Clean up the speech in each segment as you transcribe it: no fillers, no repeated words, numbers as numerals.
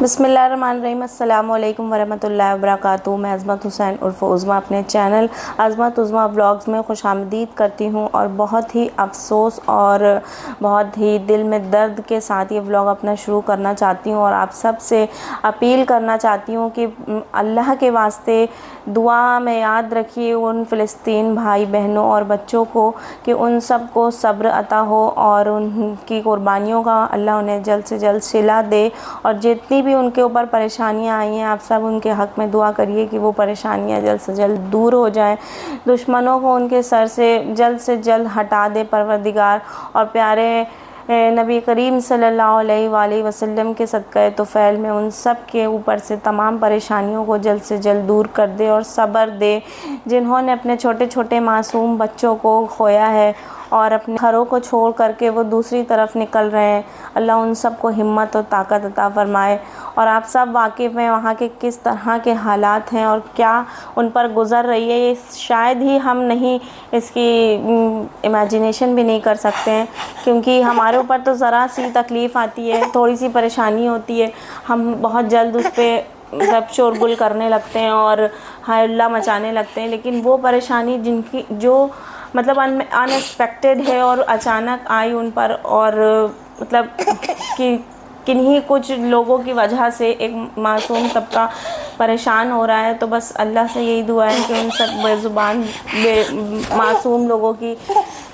बिस्मिल्लाहिर्रहमानिर्रहीम अस्सलामुअलैकुम वरहमतुल्लाहि वबरकातुहू। मैं अज़मत हुसैन उर्फ़ उज़मा अपने चैनल अज़मत उज़मा व्लॉग्स में खुशामदीद करती हूँ और बहुत ही अफ़सोस और बहुत ही दिल में दर्द के साथ ये व्लॉग अपना शुरू करना चाहती हूँ और आप सब से अपील करना चाहती हूँ कि अल्लाह के वास्ते दुआ में याद रखिए उन फ़िलिस्तीन भाई बहनों और बच्चों को कि उन सब को सब्र अता हो और उनकी क़ुरबानियों का अल्लाह उन्हें जल्द से जल्द सिला दे। और जितनी भी उनके ऊपर परेशानियां आई हैं, आप सब उनके हक़ में दुआ करिए कि वो परेशानियां जल्द से जल्द दूर हो जाएं, दुश्मनों को उनके सर से जल्द हटा दे परवरदिगार। और प्यारे नबी करीम सल्लल्लाहु अलैहि वसल्लम के सदक़े तोफ़ैल में उन सब के ऊपर से तमाम परेशानियों को जल्द से जल्द दूर कर दे और सब्र दे, जिन्होंने अपने छोटे छोटे मासूम बच्चों को खोया है और अपने घरों को छोड़ करके वो दूसरी तरफ निकल रहे हैं। अल्लाह उन सब को हिम्मत और ताकत अता फ़रमाए। और आप सब वाकिफ़ हैं वहाँ के किस तरह के हालात हैं और क्या उन पर गुज़र रही है, ये शायद ही हम नहीं इसकी इमेजिनेशन भी नहीं कर सकते हैं, क्योंकि हमारे ऊपर तो ज़रा सी तकलीफ़ आती है, थोड़ी सी परेशानी होती है, हम बहुत जल्द उस पर मतलब शोरगुल करने लगते हैं और हाय अल्लाह मचाने लगते हैं। लेकिन वो परेशानी जिनकी जो मतलब अनएक्सपेक्टेड है और अचानक आई उन पर, और मतलब कि किन्हीं कुछ लोगों की वजह से एक मासूम तबका परेशान हो रहा है, तो बस अल्लाह से यही दुआ है कि उन सब बेज़ुबान मासूम लोगों की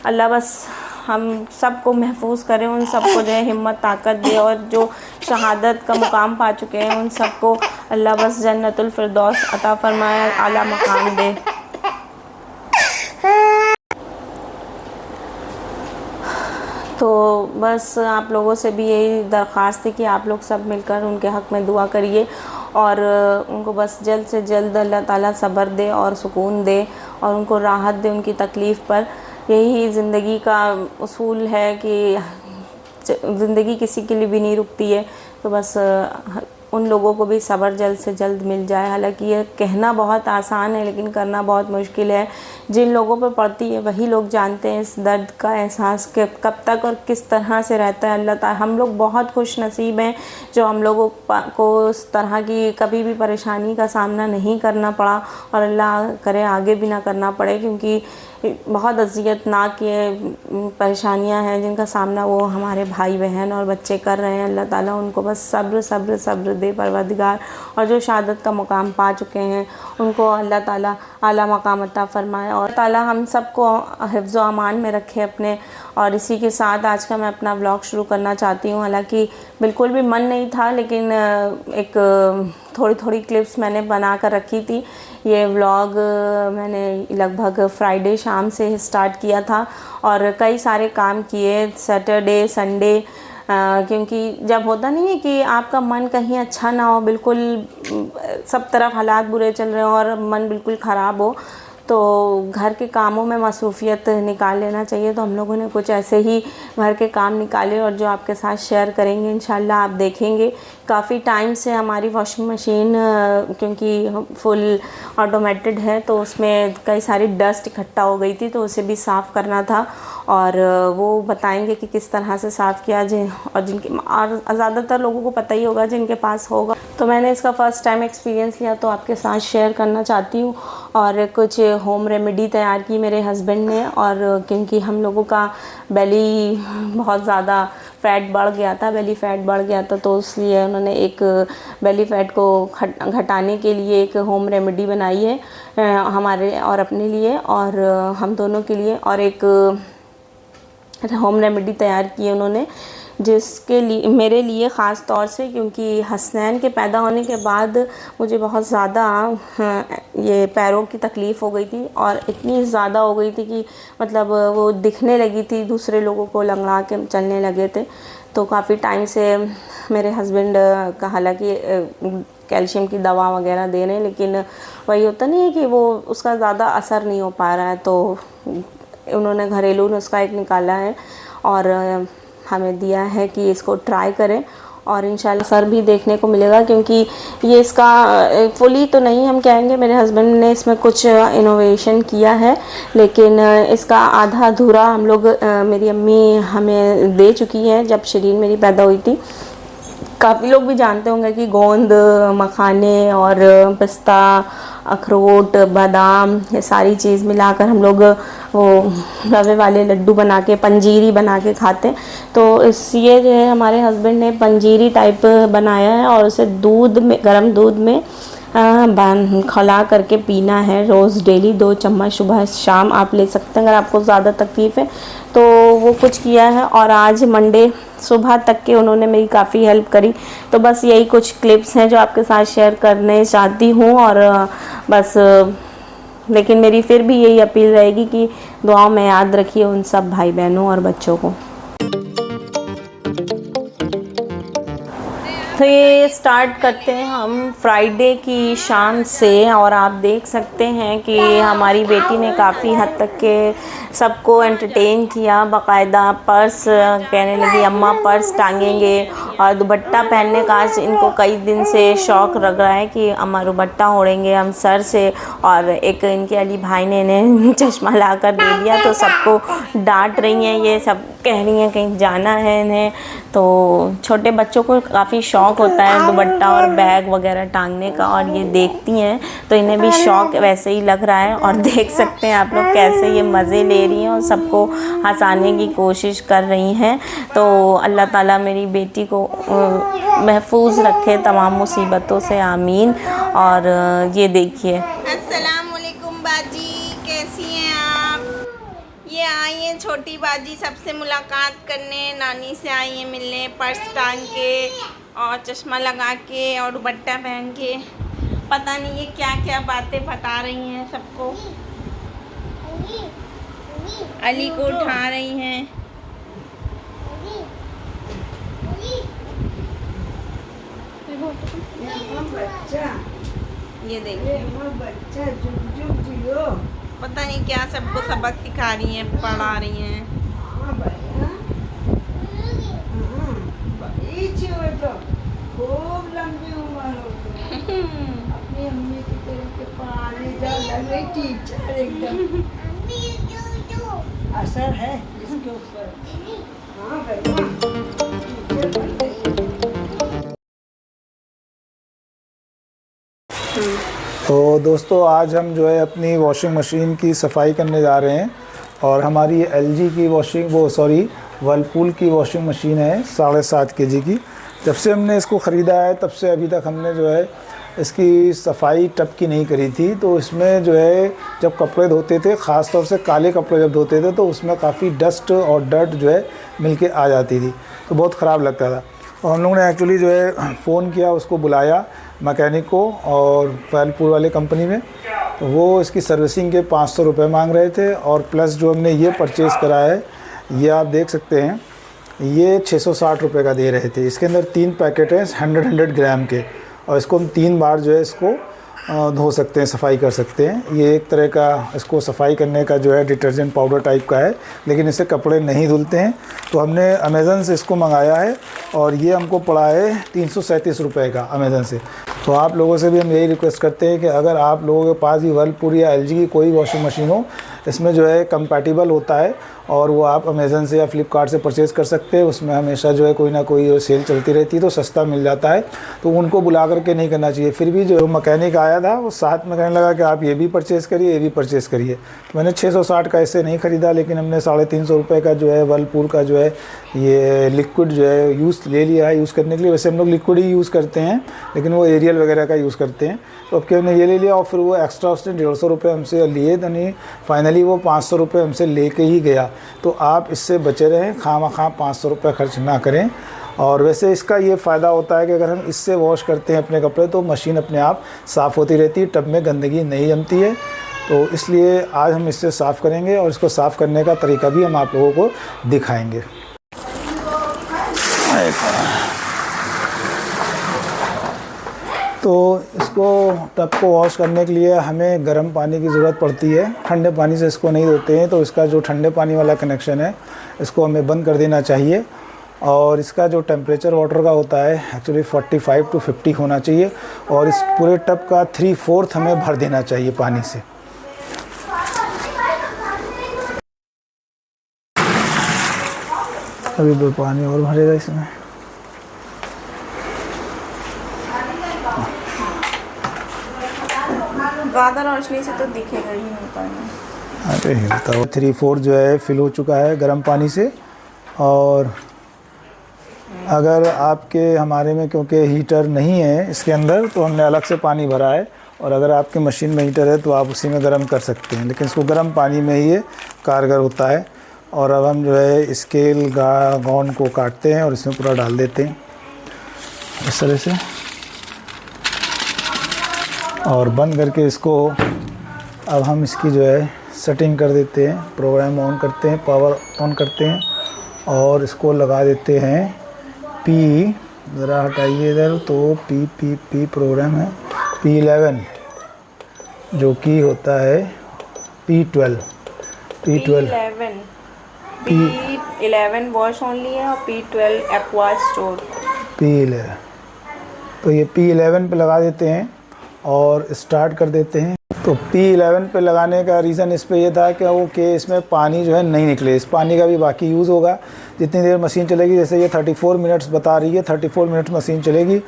अल्लाह बस हम सब को महफूज करें, उन सब को जो है हिम्मत ताकत दे और जो शहादत का मुकाम पा चुके हैं उन सब को अल्लाह बस जन्नतुल फिरदौस अता फ़रमाए, आला मकाम दे। तो बस आप लोगों से भी यही दरख्वास्त है कि आप लोग सब मिलकर उनके हक़ में दुआ करिए और उनको बस जल्द से जल्द अल्लाह ताला सब्र दे और सुकून दे और उनको राहत दे उनकी तकलीफ़ पर। यही ज़िंदगी का उसूल है कि ज़िंदगी किसी के लिए भी नहीं रुकती है, तो बस उन लोगों को भी सब्र जल्द से जल्द मिल जाए। हालांकि ये कहना बहुत आसान है लेकिन करना बहुत मुश्किल है। जिन लोगों पर पड़ती है वही लोग जानते हैं इस दर्द का एहसास कब तक और किस तरह से रहता है। अल्लाह ताला, हम लोग बहुत खुश नसीब हैं जो हम लोगों को उस तरह की कभी भी परेशानी का सामना नहीं करना पड़ा और अल्लाह करे आगे भी ना करना पड़े, क्योंकि बहुत अज़ियतनाक ये परेशानियां हैं जिनका सामना वो हमारे भाई बहन और बच्चे कर रहे हैं। अल्लाह ताला उनको बस सब्र सब्र सब्र दे परवरदिगार, और जो शहादत का मुकाम पा चुके हैं उनको अल्लाह ताला आला मकाम अता फ़रमाए और ताला हम सबको हिफ्ज़ व अमान में रखे अपने। और इसी के साथ आज का मैं अपना व्लॉग शुरू करना चाहती हूँ। हालांकि बिल्कुल भी मन नहीं था, लेकिन एक थोड़ी थोड़ी क्लिप्स मैंने बना कर रखी थी। ये व्लॉग मैंने लगभग फ्राइडे शाम से स्टार्ट किया था और कई सारे काम किए सैटरडे संडे, क्योंकि जब होता नहीं है कि आपका मन कहीं अच्छा ना हो, बिल्कुल सब तरफ हालात बुरे चल रहे हो और मन बिल्कुल ख़राब हो, तो घर के कामों में मसरूफ़ियत निकाल लेना चाहिए। तो हम लोगों ने कुछ ऐसे ही घर के काम निकाले और जो आपके साथ शेयर करेंगे इंशाल्लाह। आप देखेंगे काफ़ी टाइम से हमारी वॉशिंग मशीन क्योंकि फुल ऑटोमेटेड है तो उसमें कई सारी डस्ट इकट्ठा हो गई थी, तो उसे भी साफ़ करना था और वो बताएंगे कि किस तरह से साफ़ किया जाए। और ज़्यादातर लोगों को पता ही होगा जिनके पास होगा, तो मैंने इसका फ़र्स्ट टाइम एक्सपीरियंस लिया तो आपके साथ शेयर करना चाहती हूँ। और कुछ होम रेमेडी तैयार की मेरे हस्बैंड ने, और क्योंकि हम लोगों का बेली बहुत ज़्यादा फ़ैट बढ़ गया था, बेली फ़ैट बढ़ गया था, तो इसलिए उन्होंने एक बेली फ़ैट को घटाने के लिए एक होम रेमेडी बनाई है हमारे और अपने लिए और हम दोनों के लिए। और एक होम रेमेडी तैयार की है उन्होंने जिसके लिए मेरे लिए ख़ास तौर से, क्योंकि हसनैन के पैदा होने के बाद मुझे बहुत ज़्यादा ये पैरों की तकलीफ़ हो गई थी और इतनी ज़्यादा हो गई थी कि मतलब वो दिखने लगी थी, दूसरे लोगों को लंगड़ा के चलने लगे थे। तो काफ़ी टाइम से मेरे हस्बैंड का हालांकि कैल्शियम की दवा वगैरह दे रहे हैं, लेकिन वही होता नहीं है कि वो उसका ज़्यादा असर नहीं हो पा रहा है, तो उन्होंने घरेलू नुस्खा एक निकाला है और हमें दिया है कि इसको ट्राई करें और इंशाल्लाह असर भी देखने को मिलेगा। क्योंकि ये इसका फुली तो नहीं हम कहेंगे, मेरे हस्बैंड ने इसमें कुछ इनोवेशन किया है, लेकिन इसका आधा अधूरा हम लोग मेरी अम्मी हमें दे चुकी है जब शरीन मेरी पैदा हुई थी। काफ़ी लोग भी जानते होंगे कि गोंद, मखाने और पिस्ता, अखरोट, बादाम, ये सारी चीज़ मिलाकर हम लोग वो रवे वाले लड्डू बना के, पंजीरी बना के खाते हैं। तो ये जो है हमारे हस्बैंड ने पंजीरी टाइप बनाया है और उसे दूध में, गर्म दूध में खौला करके पीना है रोज़ डेली 2 चम्मच सुबह शाम आप ले सकते हैं अगर आपको ज़्यादा तकलीफ़ है तो। वो कुछ किया है और आज मंडे सुबह तक के उन्होंने मेरी काफ़ी हेल्प करी। तो बस यही कुछ क्लिप्स हैं जो आपके साथ शेयर करने चाहती हूँ। और बस लेकिन मेरी फिर भी यही अपील रहेगी कि दुआओं में याद रखिए उन सब भाई बहनों और बच्चों को। तो ये स्टार्ट करते हैं हम फ्राइडे की शाम से। और आप देख सकते हैं कि हमारी बेटी ने काफ़ी हद तक के सबको एंटरटेन किया। बाकायदा पर्स कहने लगी अम्मा पर्स टांगेंगे और दुपट्टा पहनने का आज इनको कई दिन से शौक़ लग रहा है कि अम्मा दुपट्टा ओढ़ेंगे हम सर से। और एक इनके अली भाई ने इन्हें चश्मा ला कर दे दिया तो सबको डांट रही हैं, ये सब कह रही हैं कहीं जाना है इन्हें। तो छोटे बच्चों को काफ़ी शौक़ होता है दुपट्टा और बैग वगैरह टांगने का और ये देखती हैं तो इन्हें भी शौक़ वैसे ही लग रहा है। और देख सकते हैं आप लोग कैसे ये मज़े ले रही हैं और सबको हंसाने की कोशिश कर रही हैं। तो अल्लाह ताला मेरी बेटी को महफूज रखे तमाम मुसीबतों से, आमीन। और ये देखिए, अस्सलाम वालेकुम बाजी, कैसी हैं आप? ये आई हैं छोटी बाजी सबसे मुलाकात करने, नानी से आई हैं मिलने, पर्स टांग के और चश्मा लगा के और दुपट्टा पहन के। पता नहीं ये क्या क्या बातें बता रही हैं सबको। अली को उठा रही हैं। ये देखिए पता नहीं क्या सबको सबक सिखा रही हैं, पढ़ा रही हैं। खूब लंबी उम्र हो गई अपनी अम्मी की तरह के पढ़ाने जाओ, लग रही टीचर एकदम। असर है इसके ऊपर। हाँ तो दोस्तों आज हम जो है अपनी वॉशिंग मशीन की सफाई करने जा रहे हैं। और हमारी LG की वर्लपूल की वॉशिंग मशीन है 7.5 kg की। जब से हमने इसको ख़रीदा है तब से अभी तक हमने जो है इसकी सफाई टब की नहीं करी थी। तो इसमें जो है जब कपड़े धोते थे, ख़ास तौर से काले कपड़े जब धोते थे तो उसमें काफ़ी डस्ट और डर्ट जो है मिलके आ जाती थी, तो बहुत ख़राब लगता था। और हम लोगों ने एक्चुअली जो है फ़ोन किया, उसको बुलाया मैकेनिक को और वर्लपूल वाले कंपनी में। तो वो इसकी सर्विसिंग के 500 रुपये मांग रहे थे। और प्लस जो हमने ये परचेज़ करा है, ये आप देख सकते हैं, ये 660 रुपये का दे रहे थे। इसके अंदर 3 पैकेट हैं 100 ग्राम के और इसको हम 3 बार जो है इसको धो सकते हैं, सफाई कर सकते हैं। ये एक तरह का इसको सफाई करने का जो है डिटर्जेंट पाउडर टाइप का है, लेकिन इससे कपड़े नहीं धुलते हैं। तो हमने अमेज़न से इसको मंगाया है और ये हमको पड़ा है 337 रुपये का अमेज़न से। तो आप लोगों से भी हम यही रिक्वेस्ट करते हैं कि अगर आप लोगों के पास भी वर्लपूल या LG की कोई वॉशिंग मशीन हो, इसमें जो है कंपैटिबल होता है और वो आप अमेज़न से या फ्लिपकार्ट से परचेज़ कर सकते हैं। उसमें हमेशा जो है कोई ना कोई सेल चलती रहती है तो सस्ता मिल जाता है। तो उनको बुला करके नहीं करना चाहिए। फिर भी जो मैकेनिक आया था वो साथ में कहने लगा कि आप ये भी परचेज़ करिए, ये भी परचेज़ करिए। तो मैंने 660 का ऐसे नहीं ख़रीदा, लेकिन हमने 350 रुपये का जो है वर्लपूल का जो है ये लिक्विड जो है यूज़ ले लिया है यूज़ करने के लिए। वैसे हम लोग लिक्विड ही यूज़ करते हैं, लेकिन वो एरियल वगैरह का यूज़ करते हैं। तो अब क्या हमने ये ले लिया और फिर वो एक्स्ट्रा उसने 150 रुपये हमसे लिए, यानी फाइनली वो 500 रुपये हमसे लेके ही गया। तो आप इससे बचे रहें, खामखा 500 रुपये खर्च ना करें। और वैसे इसका ये फ़ायदा होता है कि अगर हम इससे वॉश करते हैं अपने कपड़े तो मशीन अपने आप साफ़ होती रहती है, टब में गंदगी नहीं जमती है। तो इसलिए आज हम इससे साफ़ करेंगे और इसको साफ़ करने का तरीका भी हम आप लोगों को दिखाएंगे। तो इसको टब को वॉश करने के लिए हमें गर्म पानी की ज़रूरत पड़ती है, ठंडे पानी से इसको नहीं धोते हैं। तो इसका जो ठंडे पानी वाला कनेक्शन है इसको हमें बंद कर देना चाहिए। और इसका जो टेम्परेचर वाटर का होता है एक्चुअली 45 to 50 होना चाहिए और इस पूरे टब का 3/4 हमें भर देना चाहिए पानी से। अभी पानी और भरेगा इसमें। ज़्यादा रोशनी से तो दिखेगा ही नहीं पानी। अरे हिलता हो। 3/4 जो है फिल हो चुका है गर्म पानी से। और अगर आपके हमारे में क्योंकि हीटर नहीं है इसके अंदर तो हमने अलग से पानी भरा है, और अगर आपके मशीन में हीटर है तो आप उसी में गर्म कर सकते हैं, लेकिन इसको गर्म पानी में ही ये कारगर होता है। और अब हम जो है स्केल गौन को काटते हैं और इसमें पूरा डाल देते हैं इस तरह से, और बंद करके इसको अब हम इसकी जो है सेटिंग कर देते हैं। प्रोग्राम ऑन करते हैं, पावर ऑन करते हैं और इसको लगा देते हैं पी। ज़रा हटाइए इधर, तो पी प्रोग्राम है P11 जो कि होता है P12 P11 वॉश ओनली है और P12 एक्वा स्टोर। P11 तो ये P11 पे लगा देते हैं और स्टार्ट कर देते हैं। तो P11 पे लगाने का रीज़न इस पे ये था कि इसमें पानी जो है नहीं निकले, इस पानी का भी बाकी यूज़ होगा जितनी देर मशीन चलेगी। जैसे ये 34 मिनट्स बता रही है, 34 मिनट मशीन चलेगी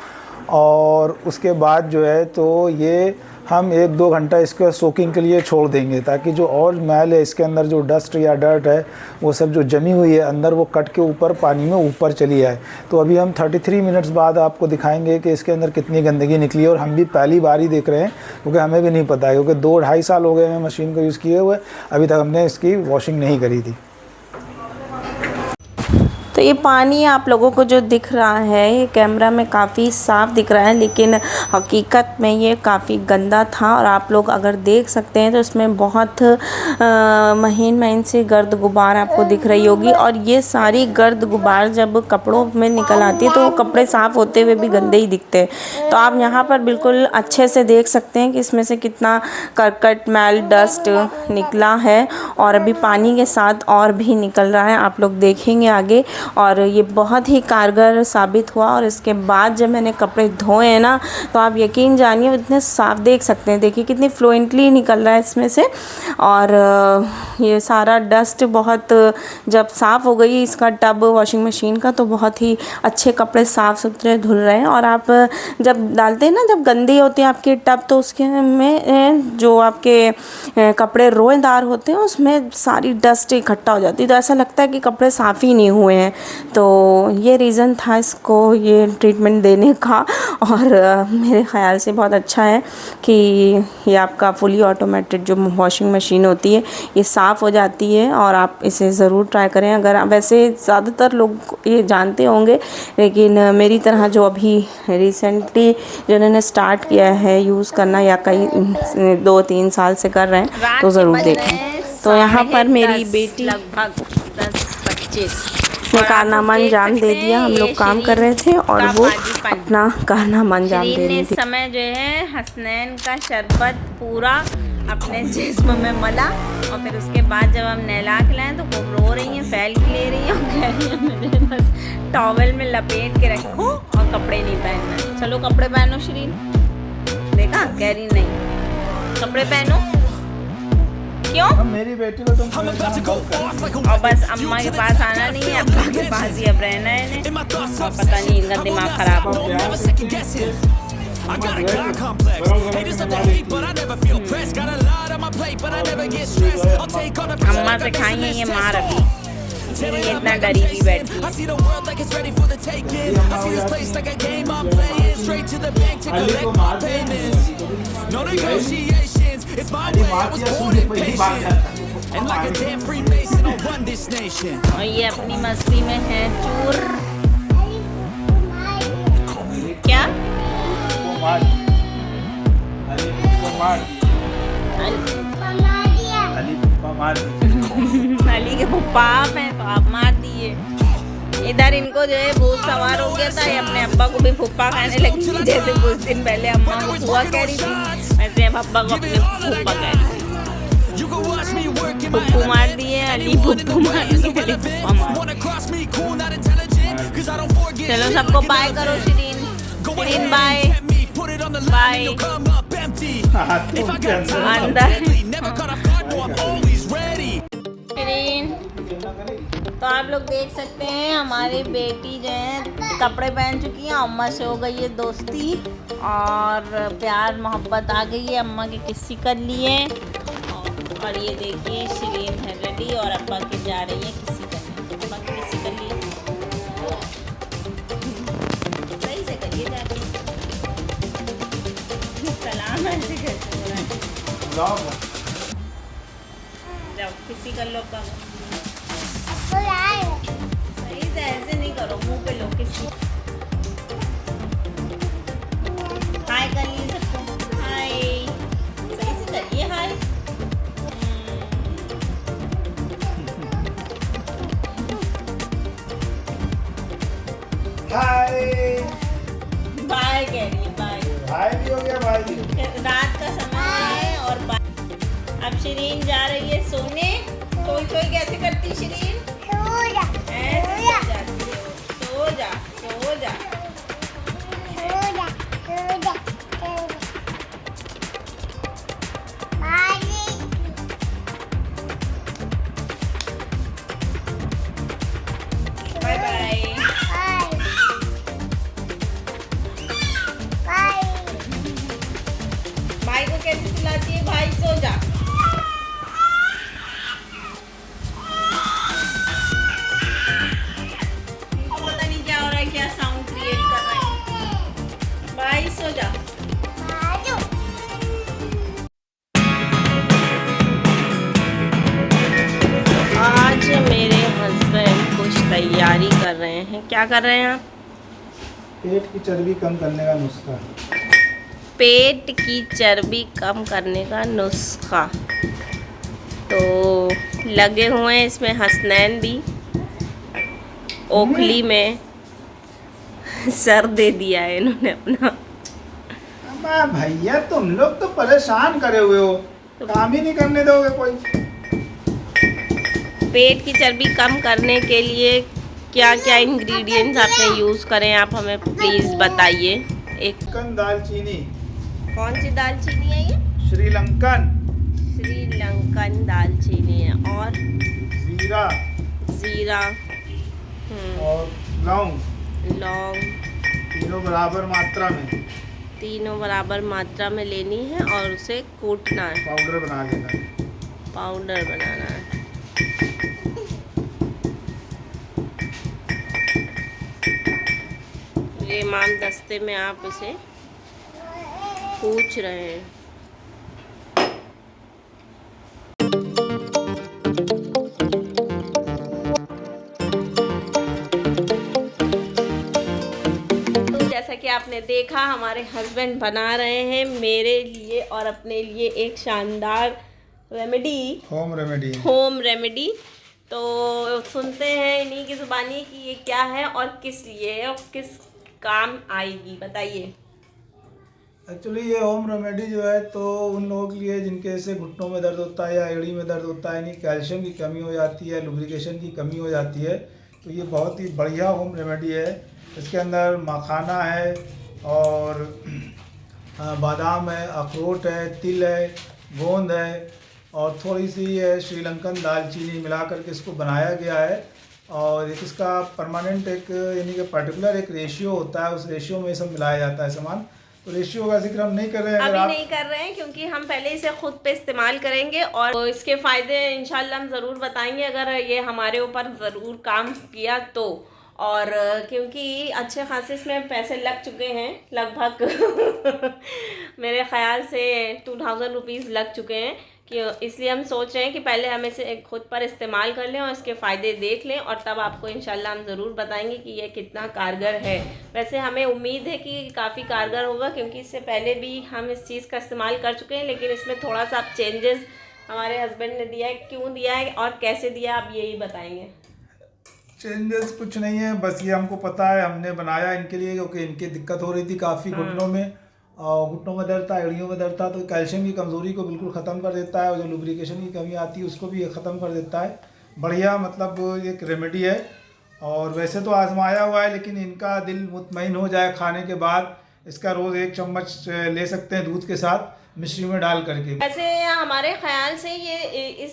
और उसके बाद जो है तो ये हम 1-2 घंटा इसको सोकिंग के लिए छोड़ देंगे, ताकि जो और मैल है इसके अंदर, जो डस्ट या डर्ट है वो सब जो जमी हुई है अंदर, वो कट के ऊपर पानी में ऊपर चली आए। तो अभी हम 33 मिनट्स बाद आपको दिखाएंगे कि इसके अंदर कितनी गंदगी निकली है। और हम भी पहली बार ही देख रहे हैं क्योंकि हमें भी नहीं पता है, क्योंकि 2-2.5 साल हो गए हैं मशीन को यूज़ किए हुए, अभी तक हमने इसकी वॉशिंग नहीं करी थी। तो ये पानी आप लोगों को जो दिख रहा है ये कैमरा में काफ़ी साफ़ दिख रहा है, लेकिन हकीकत में ये काफ़ी गंदा था। और आप लोग अगर देख सकते हैं तो इसमें बहुत महीन से गर्द गुबार आपको दिख रही होगी। और ये सारी गर्द गुबार जब कपड़ों में निकल आती है तो वो कपड़े साफ़ होते हुए भी गंदे ही दिखते हैं। तो आप यहाँ पर बिल्कुल अच्छे से देख सकते हैं कि इसमें से कितना करकट, मैल, डस्ट निकला है, और अभी पानी के साथ और भी निकल रहा है, आप लोग देखेंगे आगे। और ये बहुत ही कारगर साबित हुआ। और इसके बाद जब मैंने कपड़े धोए हैं ना, तो आप यकीन जानिए इतने साफ देख सकते हैं, देखिए कितनी फ्लुएंटली निकल रहा है इसमें से। और ये सारा डस्ट बहुत जब साफ़ हो गई इसका टब वॉशिंग मशीन का, तो बहुत ही अच्छे कपड़े साफ़ सुथरे धुल रहे हैं। और आप जब डालते हैं ना, जब गंदे होते हैं आपके टब, तो उसके में जो आपके कपड़े रोएदार होते हैं उसमें सारी डस्ट इकट्ठा हो जाती है, तो ऐसा लगता है कि कपड़े साफ़ ही नहीं हुए हैं। तो ये रीज़न था इसको ये ट्रीटमेंट देने का। और मेरे ख़्याल से बहुत अच्छा है कि ये आपका फुली ऑटोमेटेड जो वॉशिंग मशीन होती है ये साफ़ हो जाती है, और आप इसे ज़रूर ट्राई करें। अगर आप वैसे ज़्यादातर लोग ये जानते होंगे, लेकिन मेरी तरह जो अभी रिसेंटली जिन्होंने स्टार्ट किया है यूज़ करना, या कई 2-3 साल से कर रहे हैं, तो ज़रूर देखें। तो यहाँ पर मेरी बेटी लगभग 10-25 ने कारनामा अंजाम दे दिया। हम लोग काम कर रहे थे और वो अपना कारनामा अंजाम दे रही थी। इस समय जो है हसनैन का शरबत पूरा अपने जिस्म में मला, और फिर उसके बाद जब हम नहला खिलाएं तो वो रो रही हैं, फैल ले रही हैं और कह रही हैं मुझे बस टॉवल में लपेट के रखो और कपड़े नहीं पहनना। चलो कपड़े पहनो श्रीन, देखा कह रही नहीं कपड़े पहनो। क्यों? मेरी बेटी को तुम और बस अम्मा के पास आना नहीं है, अब्बा के पास ही अब रहना है इन्हें। और पता नहीं इनका दिमाग खराब हो गया। अम्मा से खाएंगे ये मार अभी, ये इतना डरी भी बैठी। और ये अपनी मस्ती में है चूर। क्या अली के पप्पा आप हैं तो आप मार दिए। इधर इनको जो है भूत सवार हो गया था, ये अपने अब्बा को भी फुप्पा कहने लगी थी, जैसे कुछ दिन पहले अम्मा को फुआ कह रही थी, वैसे अब अब्बा को अपने फुप्पा कह रही थी। फुप्पू मार दिए, अली फुप्पू मार दिए, अली फुप्पा मार। चलो सबको बाय करो श्रीन, श्रीन बाय बाय। अंदर श्रीन, तो आप लोग देख सकते हैं हमारी बेटी जो है कपड़े पहन चुकी हैं। अम्मा से हो गई है दोस्ती और प्यार मोहब्बत आ गई है। अम्मा के किस्सी कर लिए और ये देखिए शिरीन है रेडी और अब्बा के जा रही है किस्सी करने। अब्बा की किस्सी कर लिए, सही से करिए जाके। सलाम ऐसे कैसे हो रहा है? जाओ किस्सी कर लो अब्बा। सही से ऐसे नहीं करो, मुंह पे लो किस्सी। हाय करिए सबको, हाय सही से करिए हाय। हाय बाय कह रही है, बाय। हाय भी हो गया भाई। रात का समय है और अब शिरीन जा रही है सोने। सोई सोई कैसे करती शिरीन? ऐसे सो जाती हो। सो जा, सो जा। Bye bye. भाई को कैसे सुलाती है? भाई सो जा। पता नहीं क्या हो रहा है, क्या साउंड क्रिएट कर रहा है। भाई सो जा। आज मेरे हस्बैंड कुछ तैयारी कर रहे हैं। क्या कर रहे हैं आप? पेट की चर्बी कम करने का नुस्खा। पेट की चर्बी कम करने का नुस्खा। तो लगे हुए हैं इसमें हसनैन भी। ओखली में सर दे दिया है इन्होंने अपना। अम्मा भैया तुम लोग तो परेशान करे हुए हो, काम ही नहीं करने दोगे कोई। पेट की चर्बी कम करने के लिए क्या क्या इंग्रेडिएंट्स आपने यूज़ करें, आप हमें प्लीज़ बताइए। एक दालचीनी। कौन सी दालचीनी है ये? श्रीलंकन। श्रीलंकन दालचीनी है और जीरा ज़ीरा और लौंग। लौंग तीनों बराबर मात्रा में। तीनों बराबर मात्रा में लेनी है और उसे कूटना है, पाउडर बना लेना है। पाउडर बनाना है। ये इमाम दस्ते में आप इसे पूछ रहे हैं। तो जैसा कि आपने देखा हमारे हस्बैंड बना रहे हैं मेरे लिए और अपने लिए एक शानदार remedy, home remedy. Home remedy. तो सुनते हैं इन्हीं की ज़ुबानी कि ये क्या है और किस लिए है और किस काम आएगी, बताइए। एक्चुअली ये होम रेमेडी जो है तो उन लोगों के लिए जिनके ऐसे घुटनों में दर्द होता है या एड़ी में दर्द होता है, यानी कैल्शियम की कमी हो जाती है, लुब्रिकेशन की कमी हो जाती है, तो ये बहुत ही बढ़िया होम रेमेडी है। इसके अंदर मखाना है और बादाम है, अखरोट है, तिल है, गोंद है और थोड़ी सी श्रीलंकन दालचीनी मिला करके इसको बनाया गया है। और एक इसका परमानेंट एक यानी कि पर्टिकुलर एक रेशियो होता है, उस रेशियो में सब मिलाया जाता है सामान। तो रेशियो का जिक्र हम नहीं कर रहे हैं, अभी नहीं कर रहे हैं क्योंकि हम पहले इसे खुद पे इस्तेमाल करेंगे और इसके फ़ायदे इंशाल्लाह हम ज़रूर बताएंगे अगर ये हमारे ऊपर ज़रूर काम किया तो। और क्योंकि अच्छे खासे इसमें पैसे लग चुके हैं, लगभग मेरे ख़्याल से 2000 रुपीज़ लग चुके हैं, कि इसलिए हम सोच रहे हैं कि पहले हम इसे खुद पर इस्तेमाल कर लें और इसके फ़ायदे देख लें और तब आपको इंशाल्लाह हम ज़रूर बताएंगे कि ये कितना कारगर है। वैसे हमें उम्मीद है कि काफ़ी कारगर होगा क्योंकि इससे पहले भी हम इस चीज़ का इस्तेमाल कर चुके हैं, लेकिन इसमें थोड़ा सा आप चेंजेस हमारे हस्बैंड ने दिया है। क्यों दिया है और कैसे दिया आप यही बताएँगे। चेंजेस कुछ नहीं है, बस ये हमको पता है, हमने बनाया इनके लिए क्योंकि इनकी दिक्कत हो रही थी काफ़ी घुटनों में, और घुटनों में दर्द था, एड़ियों में दर्द था, तो कैल्शियम की कमज़ोरी को बिल्कुल ख़त्म कर देता है और जो लुब्रिकेशन की कमी आती है उसको भी ये ख़त्म कर देता है। बढ़िया मतलब एक रेमेडी है और वैसे तो आजमाया हुआ है, लेकिन इनका दिल मुतमईन हो जाए खाने के बाद इसका रोज़ 1 चम्मच ले सकते हैं दूध के साथ मिश्री में डाल करके। वैसे हमारे ख्याल से ये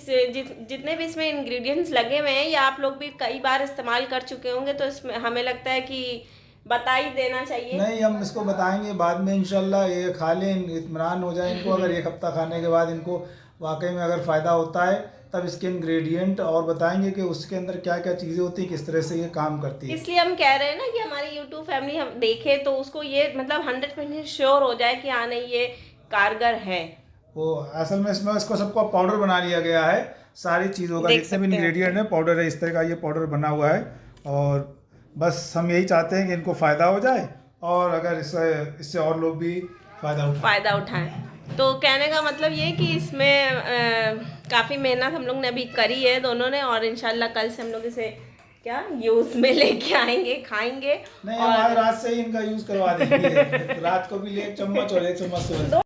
जितने भी इसमें इंग्रेडिएंट्स लगे हुए हैं या आप लोग भी कई बार इस्तेमाल कर चुके होंगे, तो इसमें हमें लगता है कि बता ही देना चाहिए। नहीं, हम इसको बताएंगे बाद में इंशाल्लाह, ये खा लें, इत्मीनान हो जाए इनको। अगर 1 हफ्ता खाने के बाद इनको वाकई में अगर फ़ायदा होता है, तब इसके इंग्रेडिएंट और बताएंगे कि उसके अंदर क्या क्या चीज़ें होती हैं, किस तरह से ये काम करती है। इसलिए हम कह रहे हैं ना कि हमारी यूट्यूब फैमिली हम देखे तो उसको ये मतलब 100% श्योर हो जाए कि हाँ नहीं ये कारगर है। वो असल में इसमें इसको सबको पाउडर बना लिया गया है, सारी चीज़ों का जितने भी इंग्रेडिएंट है पाउडर है, इस तरह का ये पाउडर बना हुआ है। और बस हम यही चाहते हैं कि इनको फ़ायदा हो जाए और अगर इससे और लोग भी फ़ायदा उठाएं। तो कहने का मतलब ये कि इसमें काफ़ी मेहनत हम लोग ने अभी करी है दोनों ने, और इंशाल्लाह कल से हम लोग इसे क्या यूज़ में लेके आएंगे, खाएंगे। नहीं, और आज रात से ही इनका यूज़ करवा देंगे। रात को भी ले 1 चम्मच और 1 चम्मच सुबह।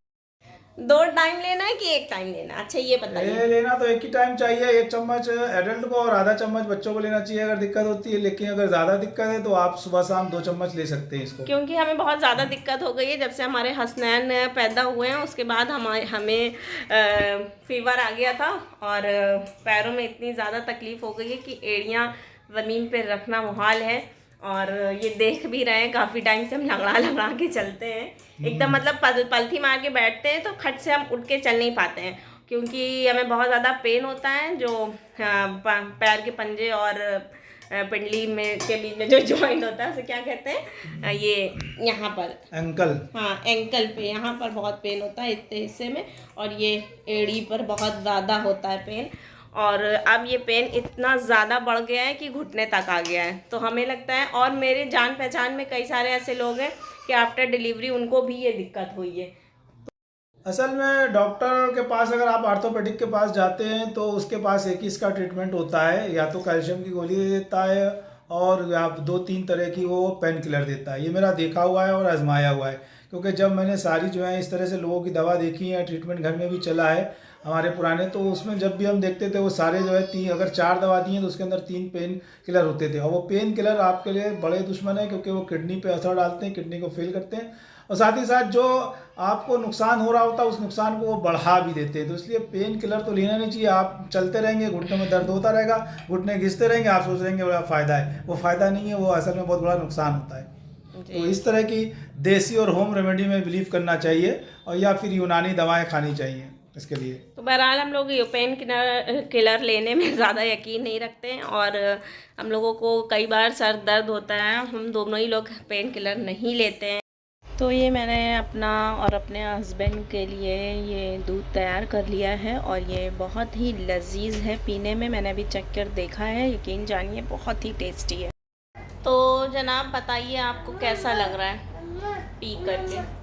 2 टाइम लेना है कि 1 टाइम लेना? अच्छा ये बताइए। लेना तो एक ही टाइम चाहिए। 1 चम्मच एडल्ट को और आधा चम्मच बच्चों को लेना चाहिए अगर दिक्कत होती है। लेकिन अगर ज़्यादा दिक्कत है तो आप सुबह शाम 2 चम्मच ले सकते हैं इसको। क्योंकि हमें बहुत ज़्यादा दिक्कत हो गई है जब से हमारे हसनैन पैदा हुए हैं, उसके बाद हमें फीवर आ गया था और पैरों में इतनी ज़्यादा तकलीफ़ हो गई है कि एड़ियाँ ज़मीन पर रखना मुहाल है। और ये देख भी रहे हैं काफ़ी टाइम से हम लंगड़ा के चलते हैं एकदम, मतलब पलथी मार के बैठते हैं तो खट से हम उठ के चल नहीं पाते हैं क्योंकि हमें बहुत ज़्यादा पेन होता है। जो पैर के पंजे और पिंडली में के बीच में जो जॉइंट होता है उसे क्या कहते हैं, ये यहाँ पर एंकल, हाँ एंकल पे यहाँ पर बहुत पेन होता है इतने हिस्से में, और ये एड़ी पर बहुत ज़्यादा होता है पेन। और अब ये पेन इतना ज़्यादा बढ़ गया है कि घुटने तक आ गया है। तो हमें लगता है, और मेरे जान पहचान में कई सारे ऐसे लोग हैं कि आफ्टर डिलीवरी उनको भी ये दिक्कत हुई है। असल में डॉक्टर के पास अगर आप ऑर्थोपेडिक के पास जाते हैं तो उसके पास एक ही इसका ट्रीटमेंट होता है, या तो कैल्शियम की गोली दे देता है और या 2-3 तरह की वो पेन किलर देता है। ये मेरा देखा हुआ है और आजमाया हुआ है, क्योंकि जब मैंने सारी जो है इस तरह से लोगों की दवा देखी है, ट्रीटमेंट घर में भी चला है हमारे पुराने, तो उसमें जब भी हम देखते थे वो सारे जो है अगर 4 दवा दी हैं तो उसके अंदर 3 पेन किलर होते थे। और वो पेन किलर आपके लिए बड़े दुश्मन है क्योंकि वो किडनी पे असर डालते हैं, किडनी को फेल करते हैं, और साथ ही साथ जो आपको नुकसान हो रहा होता है उस नुकसान को वो बढ़ा भी देते हैं। तो इसलिए पेन किलर तो लेना नहीं चाहिए। आप चलते रहेंगे, घुटने में दर्द होता रहेगा, घुटने घिसते रहेंगे, आप सोच रहेंगे बड़ा फ़ायदा है, वो फ़ायदा नहीं है, वो असल में बहुत बड़ा नुकसान होता है। तो इस तरह की देसी और होम रेमेडी में बिलीव करना चाहिए, और या फिर यूनानी दवाएं खानी चाहिए इसके लिए। तो बहरहाल हम लोग ये पेन किलर लेने में ज़्यादा यकीन नहीं रखते हैं, और हम लोगों को कई बार सर दर्द होता है, हम दोनों ही लोग पेन किलर नहीं लेते हैं। तो ये मैंने अपना और अपने हस्बैंड के लिए ये दूध तैयार कर लिया है, और ये बहुत ही लजीज है पीने में। मैंने अभी चख कर देखा है, यकीन जानिए बहुत ही टेस्टी है। तो जनाब बताइए आपको कैसा लग रहा है पी करके?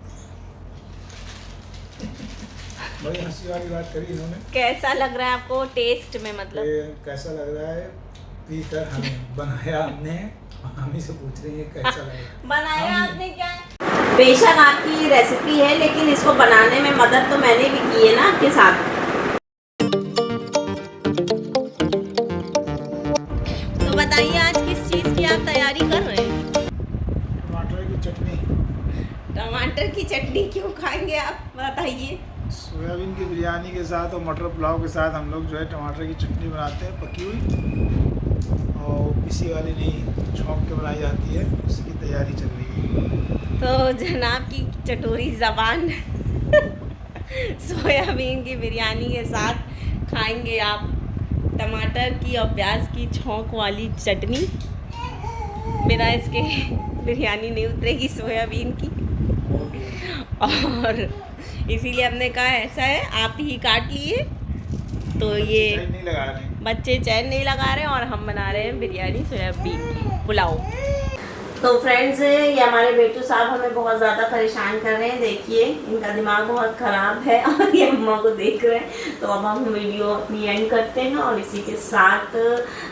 बड़ी हंसी वाली बात करी इन्होंने। कैसा लग रहा है आपको टेस्ट में, मतलब कैसा लग रहा है पी कर? हमें बनाया हमने, हम ही से पूछ रही है कैसा लग रहा है। बनाया आपने क्या है? बेशक आपकी रेसिपी है, लेकिन इसको बनाने में मदद तो मैंने भी की है ना आपके साथ। तो बताइए आज किस चीज़ की आप तैयारी कर रहे हैं? टमाटर की चटनी। टमाटर की चटनी क्यों खाएंगे आप, बताइए? सोयाबीन की बिरयानी के साथ और मटर पुलाव के साथ हम लोग जो है टमाटर की चटनी बनाते हैं, पकी हुई, और पिसी वाली नहीं, छौंक के बनाई जाती है, उसकी तैयारी चल रही है। तो जनाब की चटोरी ज़बान सोयाबीन की बिरयानी के साथ खाएंगे आप टमाटर की और प्याज की छौंक वाली चटनी। मेरा इसके बिरयानी नहीं उतरेगी सोयाबीन की, और इसीलिए हमने कहा ऐसा है आप ही काट लिए। तो ये नहीं लगा रहे, बच्चे चैन नहीं लगा रहे, और हम बना रहे हैं बिरयानी सोयाबीन की पुलाव। तो फ्रेंड्स ये हमारे बेटू साहब हमें बहुत ज़्यादा परेशान कर रहे हैं, देखिए इनका दिमाग बहुत ख़राब है और ये अम्मा को देख रहे हैं। तो अब हम वीडियो अपनी एंड करते हैं, और इसी के साथ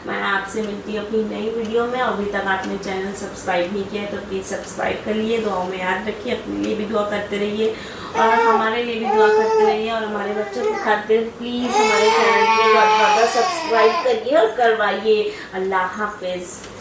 मैं आपसे मिलती हूँ अपनी नई वीडियो में। अभी तक आपने चैनल सब्सक्राइब नहीं किया है तो प्लीज़ सब्सक्राइब कर लिए, दुआओं में याद रखिए, अपने लिए भी दुआ करते रहिए और हमारे लिए भी दुआ करते रहिए, और हमारे बच्चों को खातिर प्लीज़ हमारे चैनल को ज़्यादा सब्सक्राइब करिए और करवाइए। अल्लाह हाफिज़।